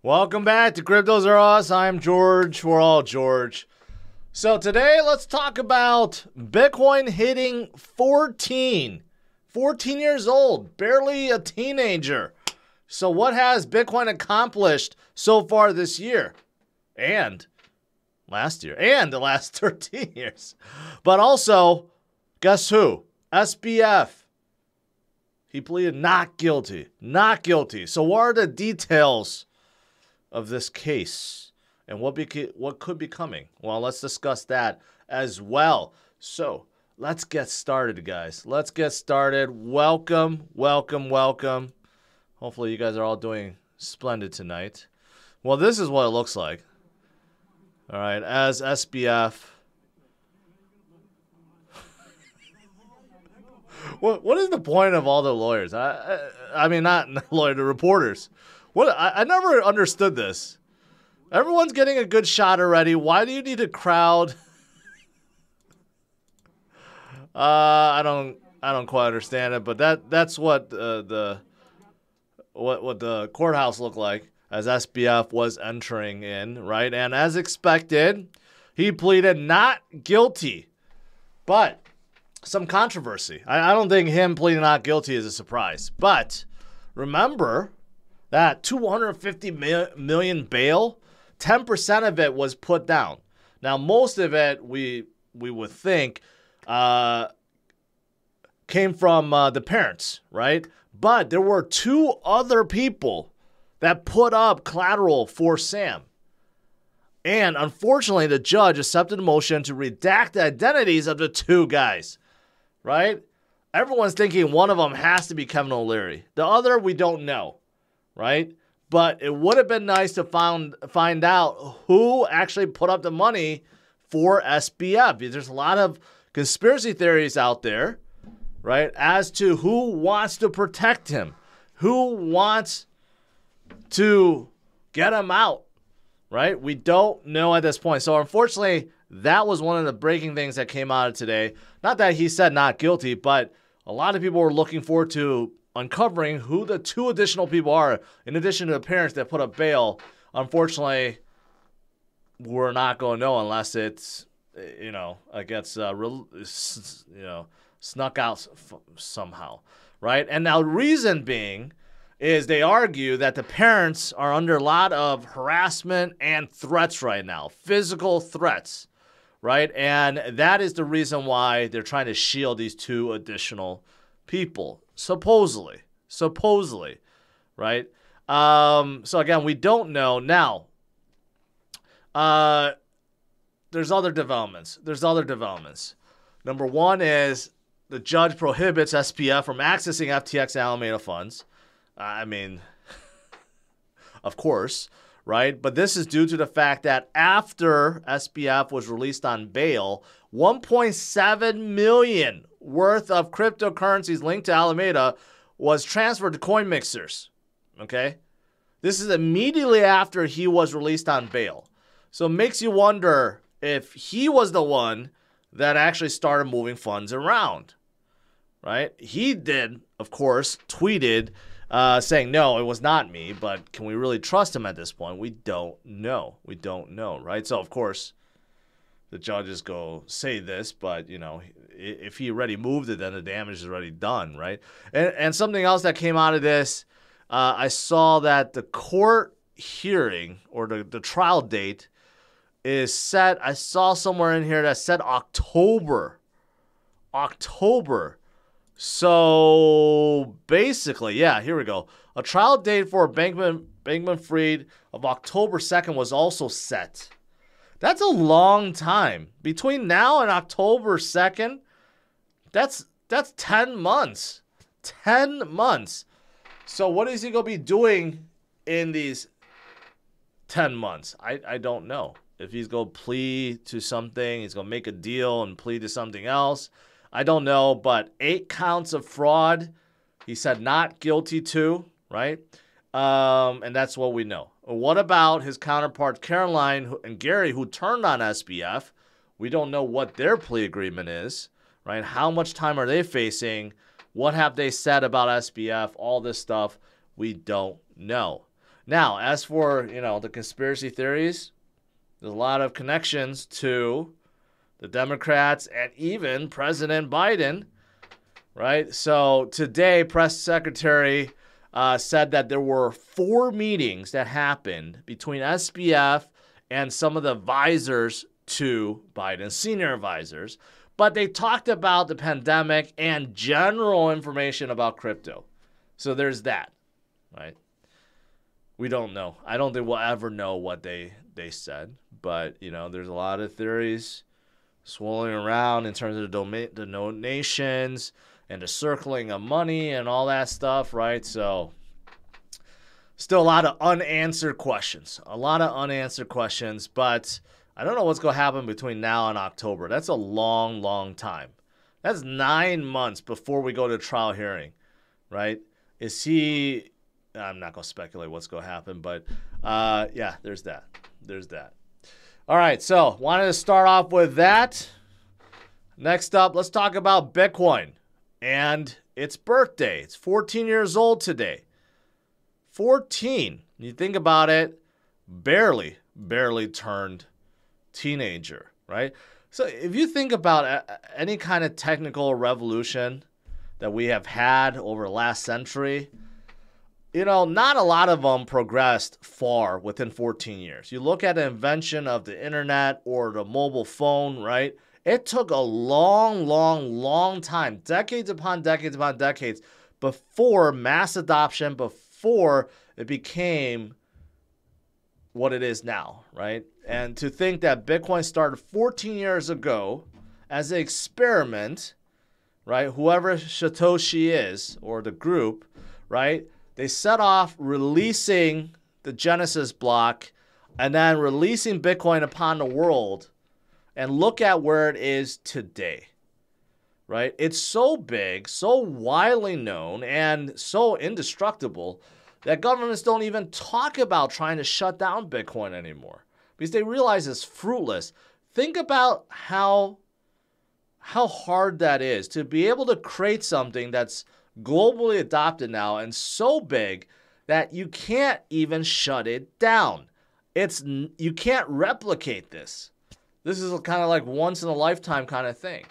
Welcome back to CryptosRUs. I'm George. We're all George. So today, let's talk about Bitcoin hitting 14 years old, barely a teenager. So what has Bitcoin accomplished so far this year and last year and the last 13 years? But also, guess who? SBF. He pleaded not guilty. Not guilty. So what are the details of this case and what could be coming? Well, let's discuss that as well. So let's get started, guys. Let's get started. Welcome, welcome, welcome. Hopefully you guys are all doing splendid tonight. Well, this is what it looks like. All right, as SBF. What is the point of all the lawyers? I mean, not lawyer, the reporters. I never understood this. Everyone's getting a good shot already. Why do you need a crowd? I don't quite understand it, but that's what the courthouse looked like as SBF was entering in, right? And as expected, he pleaded not guilty, but some controversy. I don't think him pleading not guilty is a surprise, but remember that $250 million bail, 10% of it was put down. Now, most of it, we would think, came from the parents, right? But there were two other people that put up collateral for Sam. And unfortunately, the judge accepted a motion to redact the identities of the two guys, right? Everyone's thinking one of them has to be Kevin O'Leary. The other, we don't know. Right? But it would have been nice to find out who actually put up the money for SBF. There's a lot of conspiracy theories out there, right, as to who wants to protect him, who wants to get him out, right? We don't know at this point. So unfortunately, that was one of the breaking things that came out of today. Not that he said not guilty, but a lot of people were looking forward to uncovering who the two additional people are, in addition to the parents that put up bail. Unfortunately, we're not going to know unless it's, it gets, snuck out somehow, right? And now the reason being is they argue that the parents are under a lot of harassment and threats right now, physical threats, right? And that is the reason why they're trying to shield these two additional people. Supposedly, right? So again, we don't know. Now, there's other developments. Number one is the judge prohibits SBF from accessing FTX and Alameda funds. I mean, of course, right? But this is due to the fact that after SBF was released on bail, 1.7 million worth of cryptocurrencies linked to Alameda was transferred to coin mixers. Okay? This is immediately after he was released on bail. So it makes you wonder if he was the one that actually started moving funds around. Right? He did, of course, tweeted saying, no, it was not me, but can we really trust him at this point? We don't know. Right? So, of course, the judges go say this, but, if he already moved it, then the damage is already done, right? And something else that came out of this, I saw that the court hearing or the trial date is set. I saw somewhere in here that said October. So basically, yeah, here we go. A trial date for Bankman-Fried of October 2nd was also set. That's a long time. Between now and October 2nd, that's 10 months. 10 months. So what is he going to be doing in these 10 months? I don't know. If he's going to plead to something, he's going to make a deal and plead to something else. I don't know, but 8 counts of fraud, he said not guilty to, right? And that's what we know. What about his counterparts, Caroline and Gary, who turned on SBF? We don't know what their plea agreement is, right? How much time are they facing? What have they said about SBF? All this stuff, we don't know. Now, as for, the conspiracy theories, there's a lot of connections to the Democrats and even President Biden, right? So today, press secretary said that there were 4 meetings that happened between SBF and some of the advisors to Biden, senior advisors, but they talked about the pandemic and general information about crypto. So there's that, right? We don't know. I don't think we'll ever know what they said, but, there's a lot of theories swirling around in terms of the donations and the circling of money and all that stuff, right? So still a lot of unanswered questions. But I don't know what's going to happen between now and October. That's a long, long time. That's 9 months before we go to trial hearing, right? I'm not going to speculate what's going to happen, but yeah, there's that. All right, so wanted to start off with that. Next up, let's talk about Bitcoin and its birthday. It's 14 years old today. 14. You think about it, barely turned teenager, right? So if you think about any kind of technical revolution that we have had over the last century, not a lot of them progressed far within 14 years. You look at the invention of the internet or the mobile phone, right? It took a long time, decades upon decades, before mass adoption, before it became what it is now, right? And to think that Bitcoin started 14 years ago as an experiment, right? Whoever Satoshi is, or the group, right? They set off releasing the Genesis block and then releasing Bitcoin upon the world, and look at where it is today, right? It's so big, so widely known, and so indestructible that governments don't even talk about trying to shut down Bitcoin anymore because they realize it's fruitless. Think about how hard that is to be able to create something that's globally adopted now and so big that you can't even shut it down. You can't replicate this. This is kind of like once in a lifetime kind of thing,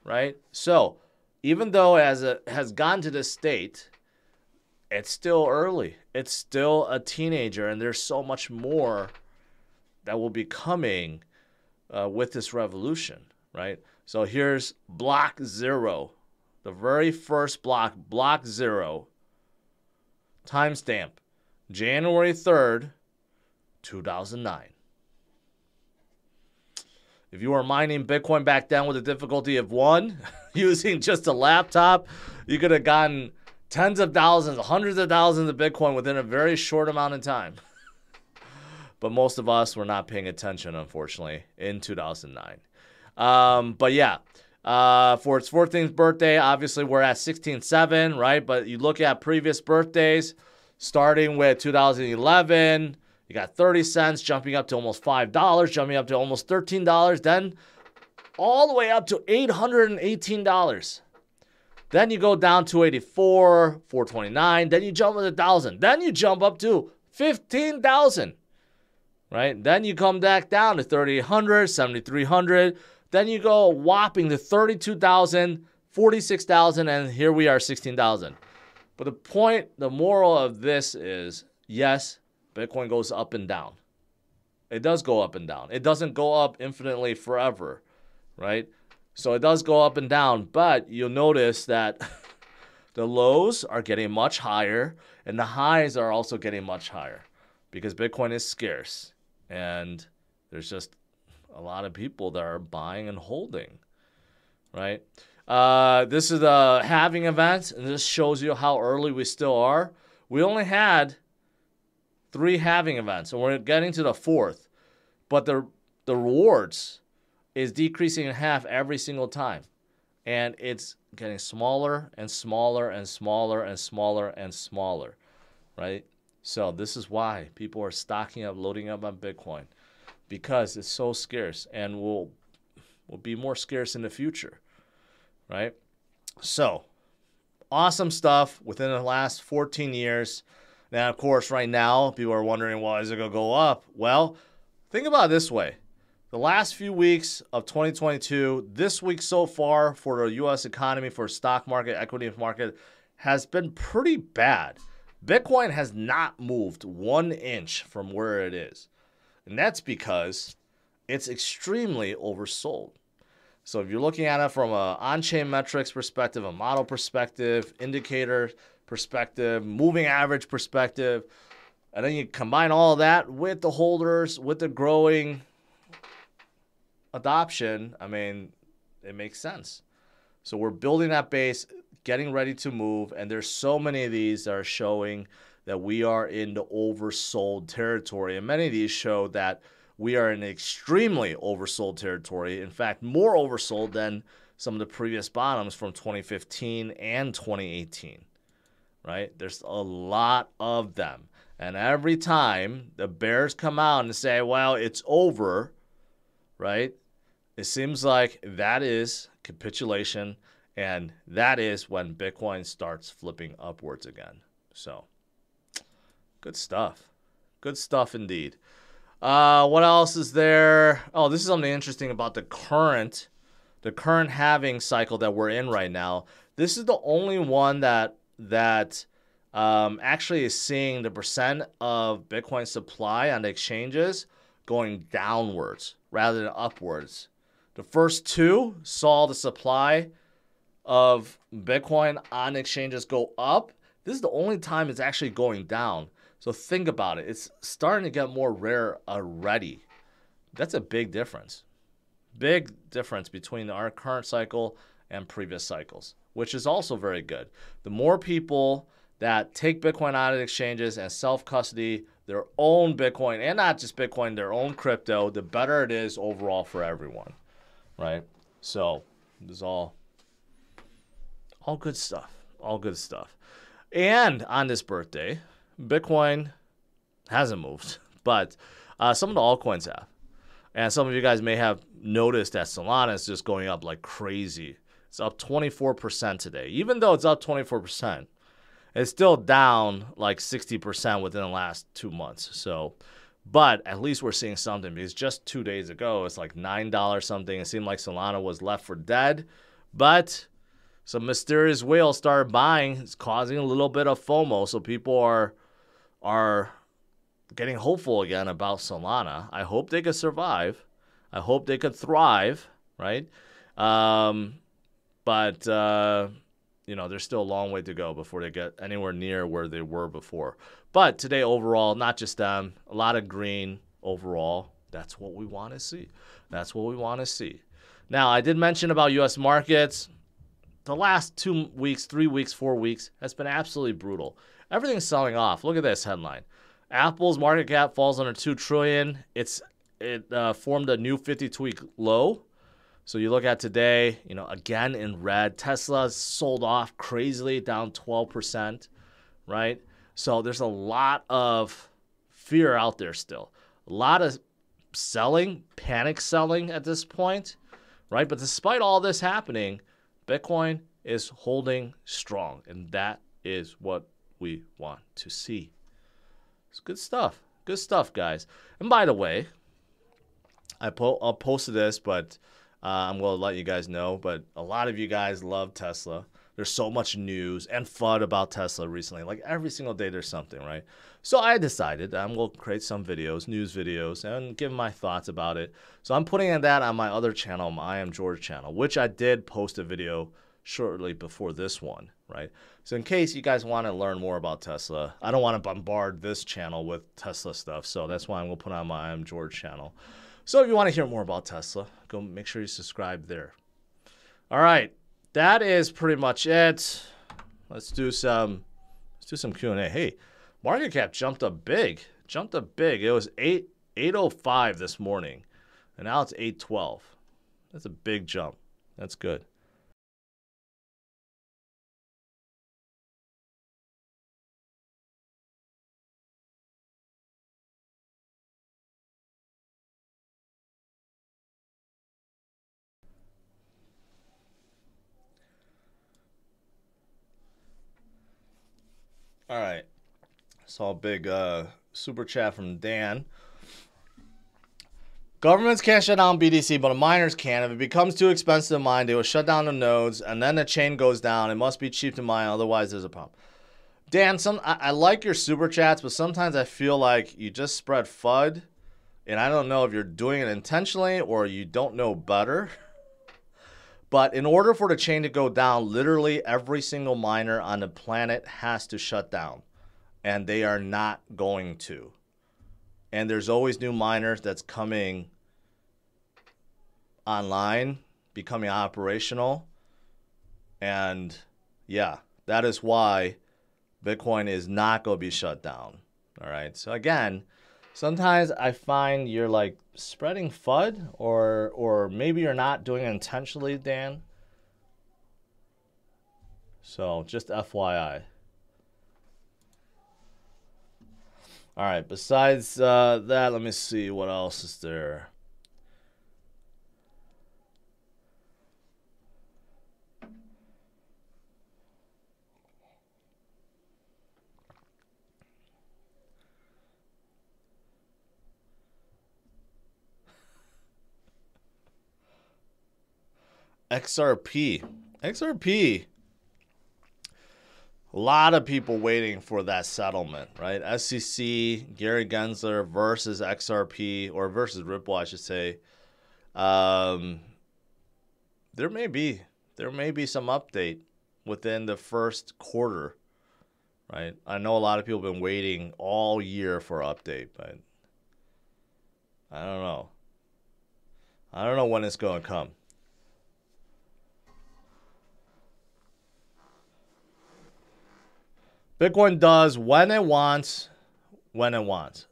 right? So even though as it has gotten to this state, it's still early. It's still a teenager, and there's so much more that will be coming with this revolution, right? So here's block 0. The very first block, block 0, timestamp, January 3rd, 2009. If you were mining Bitcoin back then with a difficulty of 1, using just a laptop, you could have gotten tens of thousands, hundreds of thousands of Bitcoin within a very short amount of time. But most of us were not paying attention, unfortunately, in 2009. But yeah. For its 14th birthday, obviously we're at 16.7, right? But you look at previous birthdays, starting with 2011, you got 30 cents, jumping up to almost $5, jumping up to almost $13, then all the way up to $818. Then you go down to 84, 429, then you jump to 1,000, then you jump up to 15,000, right? Then you come back down to 3,800, 7,300. Then you go whopping to 32,000, 46,000, and here we are, 16,000. But the moral of this is, yes, Bitcoin goes up and down. It does go up and down. It doesn't go up infinitely forever, right? So it does go up and down, but you'll notice that the lows are getting much higher, and the highs are also getting much higher because Bitcoin is scarce, and there's just a lot of people that are buying and holding, right? This is the halving event, and this shows you how early we still are. We only had 3 halving events, and we're getting to the 4th. But the rewards is decreasing in half every single time. And it's getting smaller and smaller and smaller and smaller and smaller, right? So this is why people are stocking up, loading up on Bitcoin, because it's so scarce and will be more scarce in the future, right? So awesome stuff within the last 14 years. Now, of course, right now, people are wondering, well, is it going to go up? Well, think about it this way. The last few weeks of 2022, this week so far for the U.S. economy, for stock market, equity market, has been pretty bad. Bitcoin has not moved 1 inch from where it is. And that's because it's extremely oversold. So if you're looking at it from an on-chain metrics perspective, a model perspective, indicator perspective, moving average perspective, and then you combine all of that with the holders, with the growing adoption, I mean, it makes sense. So we're building that base, getting ready to move, and there's so many of these that are showing that we are in the oversold territory. And many of these show that we are in extremely oversold territory. In fact, more oversold than some of the previous bottoms from 2015 and 2018, right? There's a lot of them. And every time the bears come out and say, well, it's over, right? It seems like that is capitulation, and that is when Bitcoin starts flipping upwards again. So, good stuff. Good stuff indeed. What else is there? Oh, this is something interesting about the current halving cycle that we're in right now. This is the only one that actually is seeing the percent of Bitcoin supply on the exchanges going downwards rather than upwards. The first two saw the supply of Bitcoin on exchanges go up. This is the only time it's actually going down. So think about it. It's starting to get more rare already. That's a big difference. Big difference between our current cycle and previous cycles, which is also very good. The more people that take Bitcoin out of exchanges and self-custody their own Bitcoin, and not just Bitcoin, their own crypto, the better it is overall for everyone, right? So this is all good stuff. All good stuff. And on this birthday, Bitcoin hasn't moved, but some of the altcoins have. And some of you guys may have noticed that Solana is just going up like crazy. It's up 24% today. Even though it's up 24%, it's still down like 60% within the last 2 months. So, but at least we're seeing something, because just 2 days ago, it's like $9 something. It seemed like Solana was left for dead, but some mysterious whale started buying. It's causing a little bit of FOMO. So people are getting hopeful again about Solana. I hope they could survive. I hope they could thrive, right? But you know, there's still a long way to go before they get anywhere near where they were before. But today overall, not just them, a lot of green overall. That's what we want to see. That's what we want to see. Now, I did mention about U.S. markets. The last 2 weeks, 3 weeks, 4 weeks has been absolutely brutal. Everything's selling off. Look at this headline. Apple's market cap falls under $2 trillion. It formed a new 52-week low. So you look at today, you know, again in red. Tesla sold off crazily, down 12%, right? So there's a lot of fear out there still. A lot of selling, panic selling at this point, right? But despite all this happening, Bitcoin is holding strong, and that is what we want to see. It's good stuff. Good stuff, guys. And by the way, I'll post this, but I'm going to let you guys know. But a lot of you guys love Tesla. There's so much news and FUD about Tesla recently. Like every single day there's something, right? So I decided I'm going to create some videos, news videos, and give my thoughts about it. So I'm putting that on my other channel, my I Am George channel, which I did post a video shortly before this one, right? So in case you guys want to learn more about Tesla, I don't want to bombard this channel with Tesla stuff. So that's why I'm going to put on my I Am George channel. So if you want to hear more about Tesla, go make sure you subscribe there. All right. That is pretty much it. Let's do some Q&A. Hey, market cap jumped up big. It was 805 this morning, and now it's 812. That's a big jump. That's good. All right. Saw a big super chat from Dan. Governments can't shut down BTC, but miners can. If it becomes too expensive to mine, they will shut down the nodes, and then the chain goes down. It must be cheap to mine, otherwise there's a problem. Dan, I like your super chats, but sometimes I feel like you just spread FUD, and I don't know if you're doing it intentionally or you don't know better. But in order for the chain to go down, literally every single miner on the planet has to shut down, and they are not going to. And there's always new miners that's coming online, becoming operational. And yeah, that is why Bitcoin is not going to be shut down. All right. So again, sometimes I find you're like spreading FUD or maybe you're not doing it intentionally, Dan. So just FYI. All right, besides that, let me see what else is there. XRP. A lot of people waiting for that settlement, right? SEC, Gary Gensler versus XRP, or versus Ripple, I should say. There may be some update within the first quarter, right? I know a lot of people have been waiting all year for an update, but I don't know. I don't know when it's going to come. Bitcoin does when it wants, what it wants.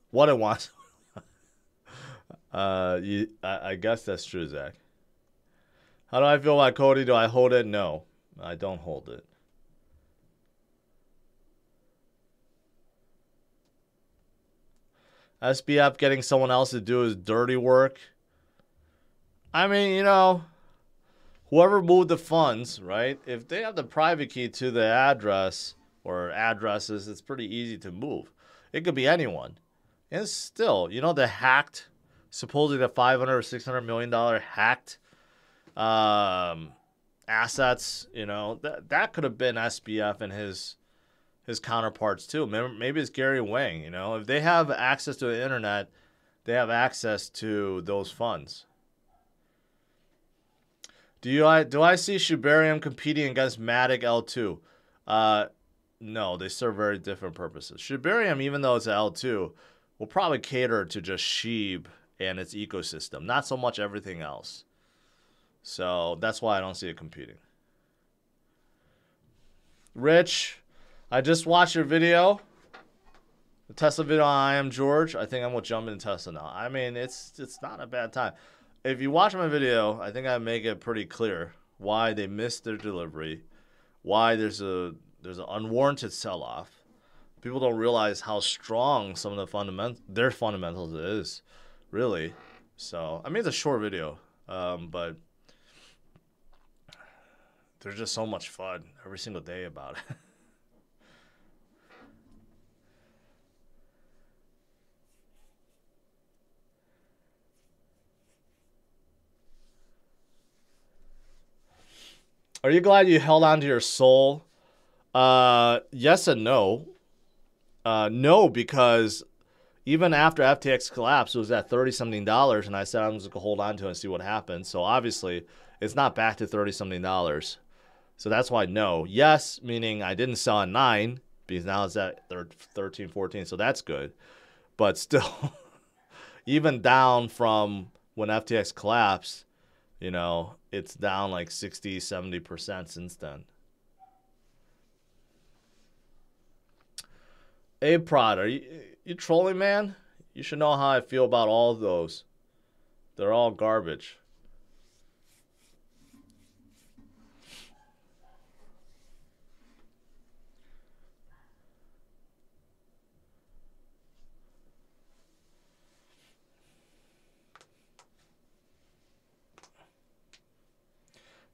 I guess that's true, Zach. How do I feel about Cody? Do I hold it? No, I don't hold it. SBF getting someone else to do his dirty work. I mean, you know, whoever moved the funds, right? If they have the private key to the address or addresses, it's pretty easy to move. It could be anyone. And still, you know, the hacked, supposedly the $500 or $600 million hacked assets, you know, that could have been SBF and his counterparts too. Maybe it's Gary Wang, you know. If they have access to the internet, they have access to those funds. Do I see Shibarium competing against Matic L2? No, they serve very different purposes. Shibarium, even though it's L2, will probably cater to just Shib and its ecosystem, not so much everything else. So that's why I don't see it competing. Rich, I just watched your video, the Tesla video on I Am George. I think I'm going to jump into Tesla now. I mean, it's not a bad time. If you watch my video, I think I make it pretty clear why they missed their delivery, why there's an unwarranted sell-off. People don't realize how strong some of the their fundamentals is, really. So I mean, it's a short video, but there's just so much fun every single day about it. Are you glad you held on to your soul? Yes and no. No, because even after FTX collapsed, it was at $30-something, and I said I'm just going to hold on to it and see what happens. So obviously, it's not back to $30-something. So that's why no. Yes, meaning I didn't sell at 9, because now it's at 13, 14, so that's good. But still, even down from when FTX collapsed, you know, it's down like 60, 70% since then. Hey, Prod, are you trolling, man? You should know how I feel about all of those. They're all garbage.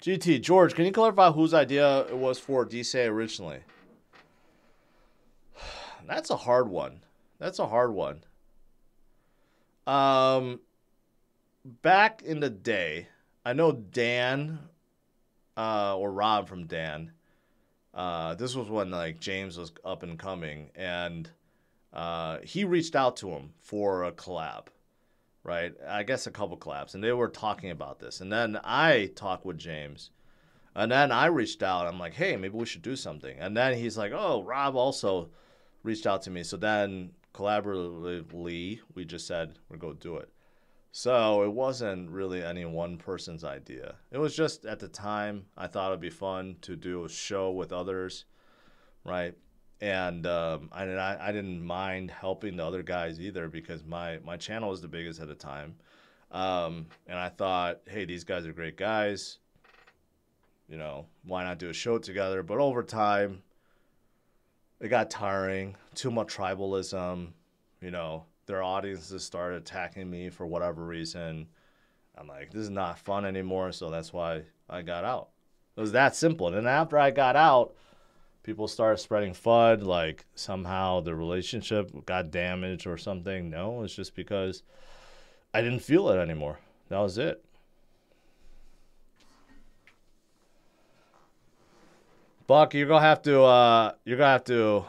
GT, George, can you clarify whose idea it was for DCA originally? That's a hard one. That's a hard one. Back in the day, I know Dan, or Rob from Dan. This was when like James was up and coming, and he reached out to him for a collab, right? I guess a couple collabs, and they were talking about this. And then I talked with James, and then I reached out. I'm like, hey, maybe we should do something. And then he's like, oh, Rob also reached out to me. So then collaboratively, we just said we're going to do it. So it wasn't really any one person's idea. It was just at the time I thought it'd be fun to do a show with others, right? And I didn't mind helping the other guys either because my channel was the biggest at the time. And I thought, hey, these guys are great guys. You know, why not do a show together? But over time, it got tiring. Too much tribalism, you know. Their audiences started attacking me for whatever reason. I'm like, this is not fun anymore, so that's why I got out. It was that simple. And then after I got out, people started spreading FUD, like somehow the relationship got damaged or something. No, it's just because I didn't feel it anymore. That was it. Buck, you're gonna have to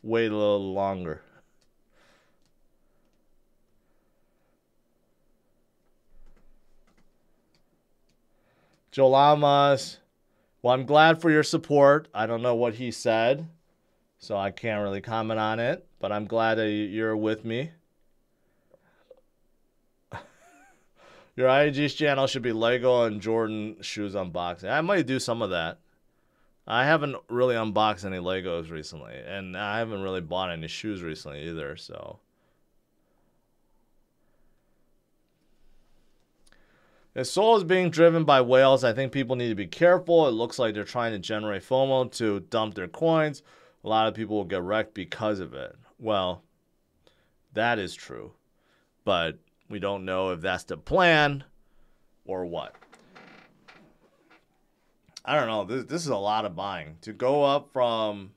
wait a little longer. Joe Lamas, well, I'm glad for your support. I don't know what he said, so I can't really comment on it, but I'm glad that you're with me. Your IG channel should be Lego and Jordan shoes unboxing. I might do some of that. I haven't really unboxed any Legos recently, and I haven't really bought any shoes recently either, so. If Sol is being driven by whales, I think people need to be careful. It looks like they're trying to generate FOMO to dump their coins. A lot of people will get wrecked because of it. Well, that is true. But we don't know if that's the plan or what. I don't know. This is a lot of buying. To go up from,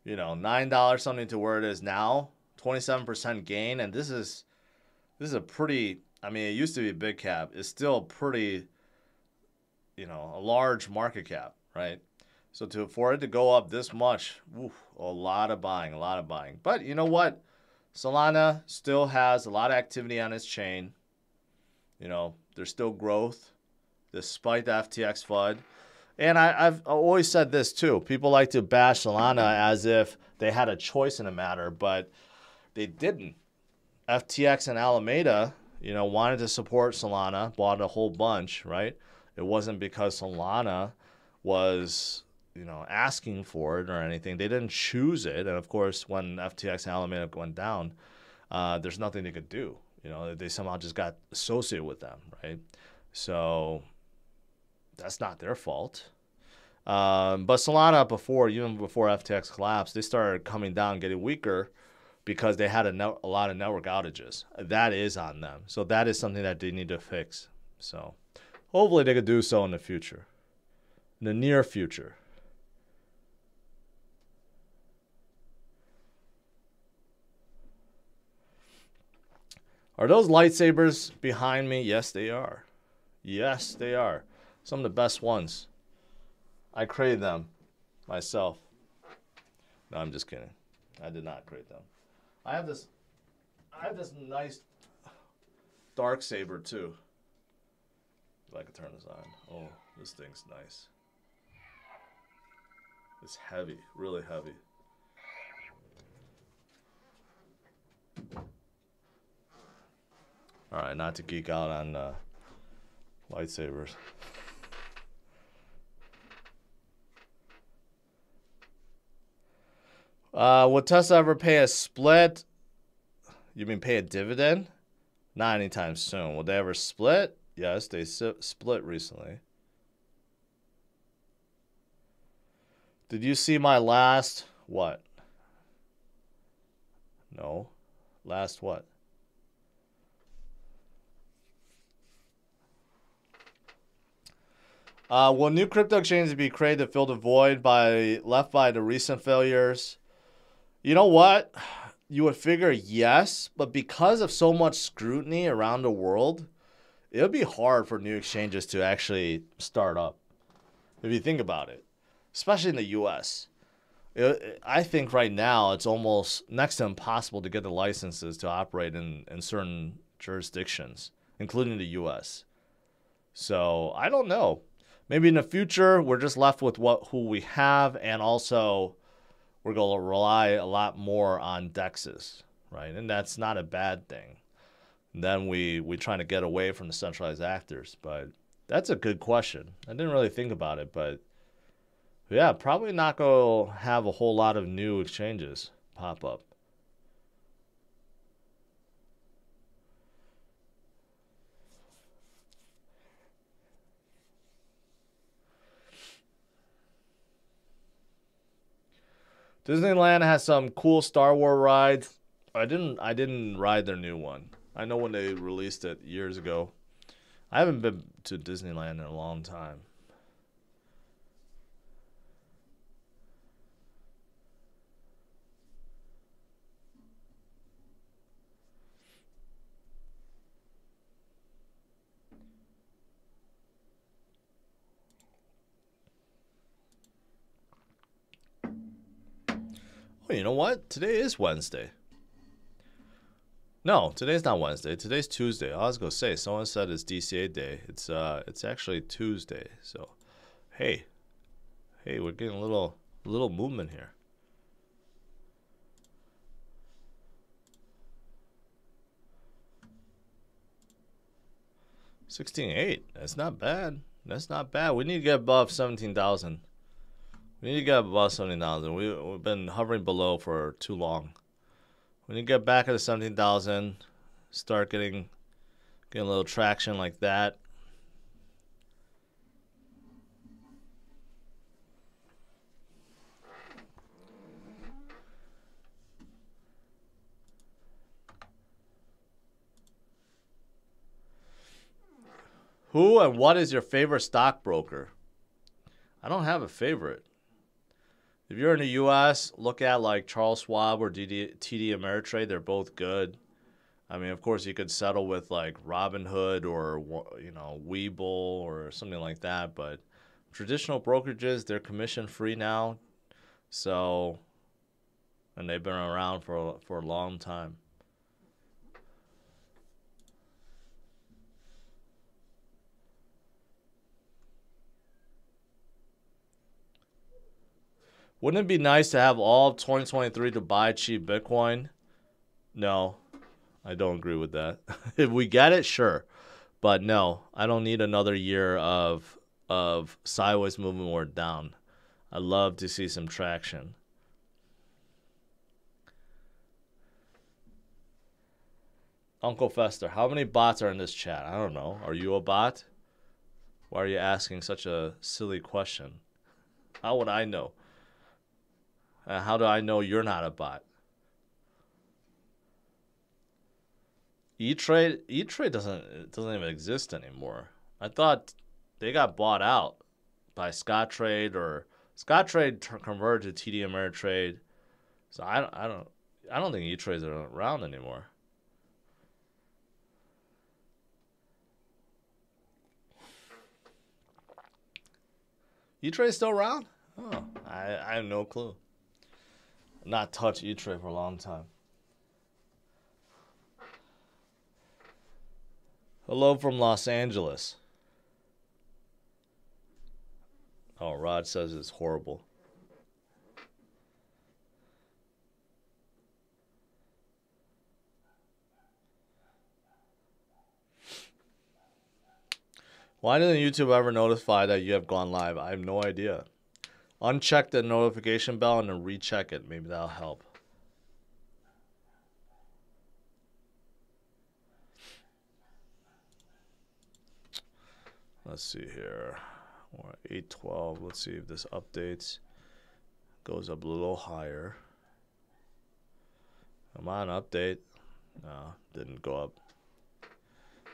you know, $9 something to where it is now, 27% gain. And this is a pretty... I mean, it used to be a big cap. It's still pretty, you know, a large market cap, right? So for it to go up this much, oof, a lot of buying, a lot of buying. But you know what? Solana still has a lot of activity on its chain. You know, there's still growth despite the FTX FUD. And I've always said this too. People like to bash Solana as if they had a choice in the matter, but they didn't. FTX and Alameda, you know, wanted to support Solana, bought a whole bunch, right? It wasn't because Solana was, you know, asking for it or anything. They didn't choose it. And of course, when FTX and Alameda went down, there's nothing they could do. You know, they somehow just got associated with them, right? So that's not their fault. But Solana even before FTX collapsed, they started coming down, getting weaker, because they had a lot of network outages. That is on them. So that is something that they need to fix. So hopefully they could do so in the future, in the near future. Are those lightsabers behind me? Yes, they are. Yes, they are. Some of the best ones. I created them myself. No, I'm just kidding. I did not create them. I have this nice dark saber too. If I could turn this on. Oh, this thing's nice. It's heavy, really heavy. All right, not to geek out on lightsabers. Would Tesla ever pay a split? You mean pay a dividend? Not anytime soon. Will they ever split? Yes, they split recently. Did you see my last what? No. Last what? Will new crypto exchanges be created to fill the void left by the recent failures? You know what? You would figure yes, but because of so much scrutiny around the world, it would be hard for new exchanges to actually start up. If you think about it, especially in the U.S. I think right now it's almost next to impossible to get the licenses to operate in certain jurisdictions, including the U.S. So I don't know. Maybe in the future we're just left with who we have, and also we're going to rely a lot more on DEXs, right? And that's not a bad thing. And then we try to get away from the centralized actors, but that's a good question. I didn't really think about it, but yeah, probably not going to have a whole lot of new exchanges pop up. Disneyland has some cool Star Wars rides. I didn't ride their new one. I know when they released it years ago. I haven't been to Disneyland in a long time. Oh, you know what? Today is Wednesday. No, today's not Wednesday. Today's Tuesday. I was gonna say, someone said it's DCA day. It's actually Tuesday. So, hey, we're getting a little movement here. $16.8. That's not bad. That's not bad. We need to get above 17,000. We need to get above 17,000. We've been hovering below for too long. We need to get back at the 17,000. Start getting a little traction like that. Who and what is your favorite stockbroker? I don't have a favorite. If you're in the U.S., look at like Charles Schwab or TD Ameritrade. They're both good. I mean, of course, you could settle with like Robinhood or, you know, Webull or something like that. But traditional brokerages, they're commission free now. So, and they've been around for a long time. Wouldn't it be nice to have all of 2023 to buy cheap Bitcoin? No, I don't agree with that. If we get it, sure. But no, I don't need another year of sideways movement or down. I'd love to see some traction. Uncle Fester, how many bots are in this chat? I don't know. Are you a bot? Why are you asking such a silly question? How would I know? How do I know you're not a bot? E-Trade doesn't even exist anymore. I thought they got bought out by Scottrade, or Scottrade converted to TD Ameritrade. So I don't think E-Trades are around anymore. E-Trade's still around? Oh, I have no clue. Not touched E-Trade for a long time. Hello from Los Angeles. Oh, Rod says it's horrible. Why didn't YouTube ever notify that you have gone live? I have no idea. Uncheck the notification bell and then recheck it. Maybe that'll help. Let's see here. We're at 812. Let's see if this updates. Goes up a little higher. Come on, update. No, didn't go up.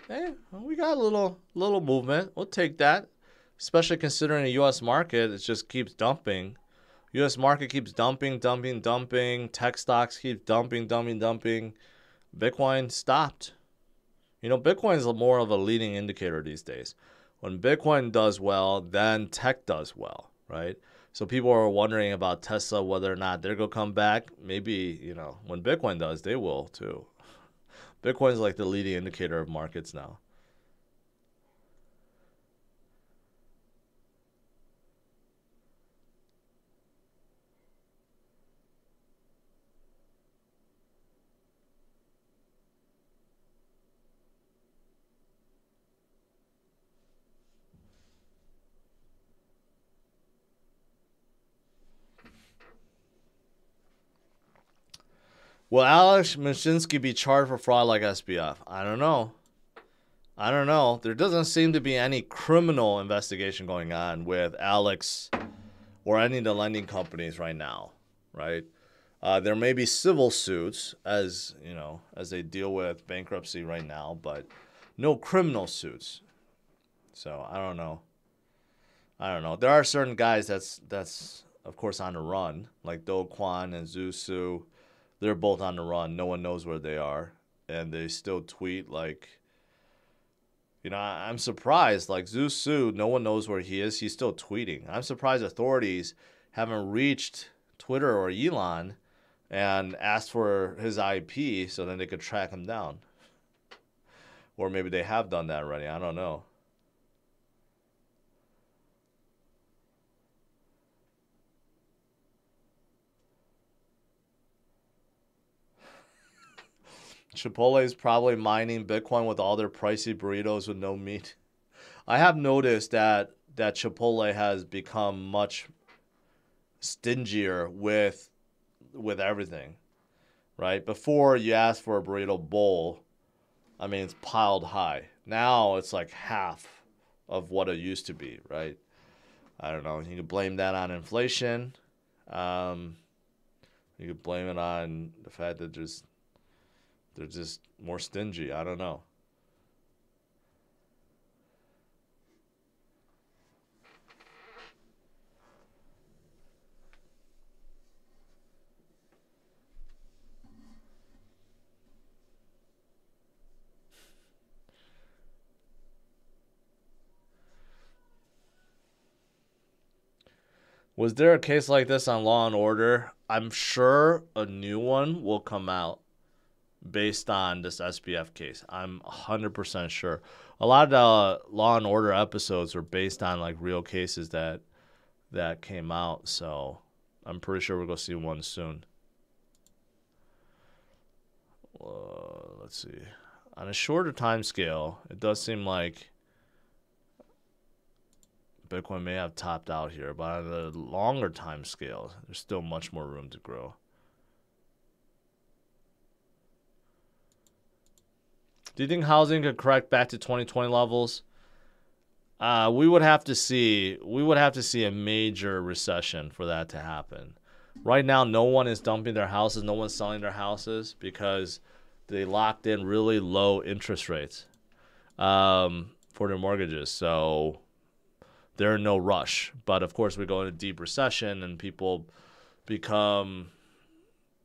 Hey, we got a little movement. We'll take that. Especially considering the U.S. market, it just keeps dumping. U.S. market keeps dumping. Tech stocks keep dumping. Bitcoin stopped. You know, Bitcoin is more of a leading indicator these days. When Bitcoin does well, then tech does well, right? So people are wondering about Tesla, whether or not they're going to come back. Maybe, you know, when Bitcoin does, they will too. Bitcoin is like the leading indicator of markets now. Will Alex Mashinsky be charged for fraud like SBF? I don't know. There doesn't seem to be any criminal investigation going on with Alex or any of the lending companies right now, right? There may be civil suits as, you know, as they deal with bankruptcy right now, but no criminal suits. So I don't know. There are certain guys that's of course on the run, like Do Kwon and Zhu Su. They're both on the run. No one knows where they are, and they still tweet like, you know, I'm surprised. Like Zhu Su, no one knows where he is. He's still tweeting. I'm surprised authorities haven't reached Twitter or Elon and asked for his IP so then they could track him down. Or maybe they have done that already. I don't know. Chipotle is probably mining Bitcoin with all their pricey burritos with no meat. I have noticed that Chipotle has become much stingier with everything, right? Before you ask for a burrito bowl, I mean, it's piled high. Now it's like half of what it used to be, right? I don't know. You can blame that on inflation. You could blame it on the fact that they're just more stingy. I don't know. Was there a case like this on Law and Order? I'm sure a new one will come out based on this SBF case. I'm 100% sure. A lot of the Law and Order episodes are based on like real cases that came out, so I'm pretty sure we're going to see one soon. Let's see. On a shorter time scale, it does seem like Bitcoin may have topped out here, but on a longer time scale, there's still much more room to grow. Do you think housing could correct back to 2020 levels? We would have to see a major recession for that to happen. Right now, no one is dumping their houses, no one's selling their houses because they locked in really low interest rates for their mortgages. So they're in no rush. But of course, we go into deep recession and people become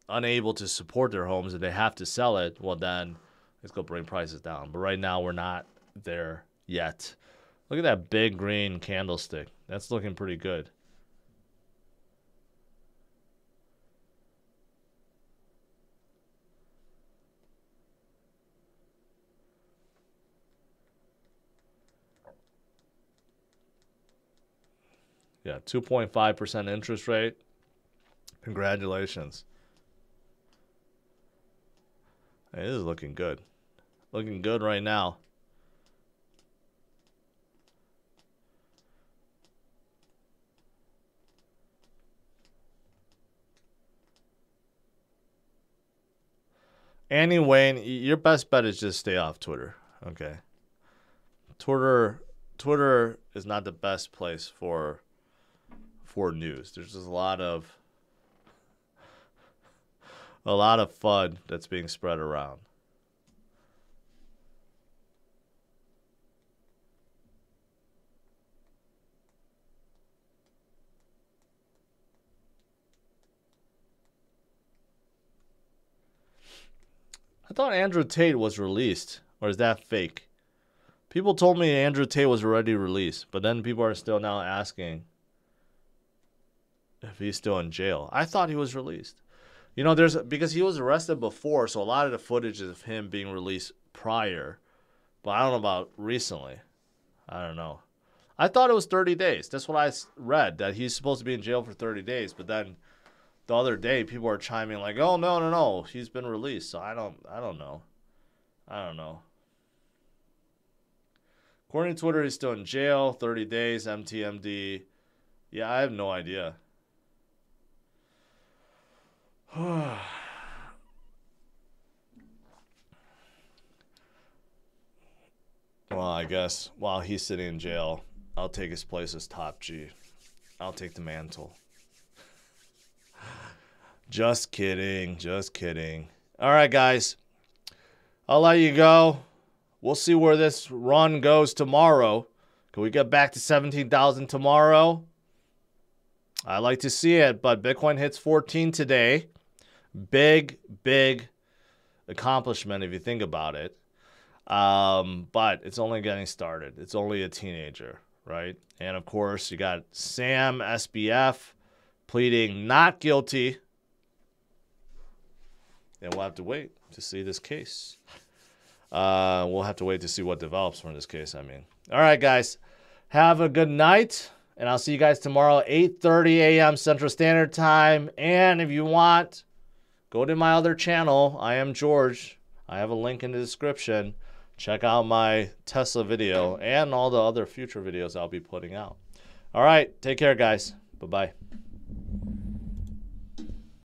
unable to support their homes and they have to sell it. Well, then it's going to bring prices down. But right now, we're not there yet. Look at that big green candlestick. That's looking pretty good. Yeah, 2.5% interest rate. Congratulations. It is looking good. Looking good right now. Anyway, your best bet is just stay off Twitter. Okay. Twitter is not the best place for news. There's just a lot of FUD that's being spread around. I thought Andrew Tate was released. Or is that fake? People told me Andrew Tate was already released. But then people are still now asking if he's still in jail. I thought he was released. You know, because he was arrested before, so a lot of the footage is of him being released prior. But I don't know about recently. I don't know. I thought it was 30 days. That's what I read, that he's supposed to be in jail for 30 days. But then the other day, people are chiming like, oh, no, he's been released. So I don't know. I don't know. According to Twitter, he's still in jail, 30 days, MTMD. Yeah, I have no idea. Well, I guess while he's sitting in jail, I'll take his place as top G. I'll take the mantle. Just kidding. Just kidding. All right, guys. I'll let you go. We'll see where this run goes tomorrow. Can we get back to 17,000 tomorrow? I like to see it, but Bitcoin hits 14 today. Big accomplishment if you think about it. But it's only getting started. It's only a teenager, right? And of course, you got Sam, SBF, pleading not guilty. And we'll have to wait to see this case. We'll have to wait to see what develops from this case, I mean. All right, guys. Have a good night. And I'll see you guys tomorrow, 8:30 a.m. Central Standard Time. And if you want, go to my other channel. I am George. I have a link in the description. Check out my Tesla video and all the other future videos I'll be putting out. All right. Take care, guys. Bye-bye.